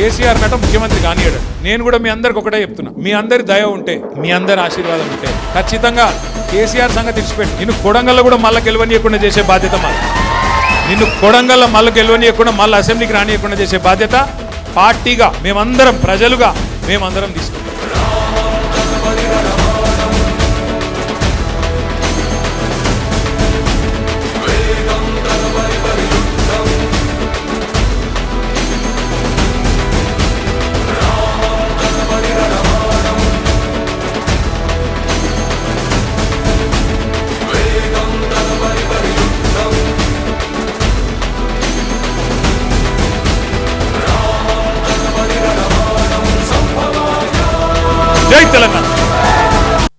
కేసీఆర్ నట ముఖ్యమంత్రి కానియడు. నేను కూడా మీ అందరికి ఒకటే చెప్తున్నా, మీ అందరి దయ ఉంటే, మీ అందరి ఆశీర్వాదం ఉంటే ఖచ్చితంగా కేసీఆర్ సంగతి ఇచ్చిపెట్టి నిన్ను కొడంగల్లో కూడా మళ్ళీ గెలవనీయకుండా చేసే బాధ్యత మాది. నిన్ను కొడంగల్లో మళ్ళీ గెలవనీయకుండా మళ్ళీ అసెంబ్లీకి రానియకుండా చేసే బాధ్యత పార్టీగా మేమందరం, ప్రజలుగా మేమందరం తీసుకుంటాం. జై తెలంగాణ.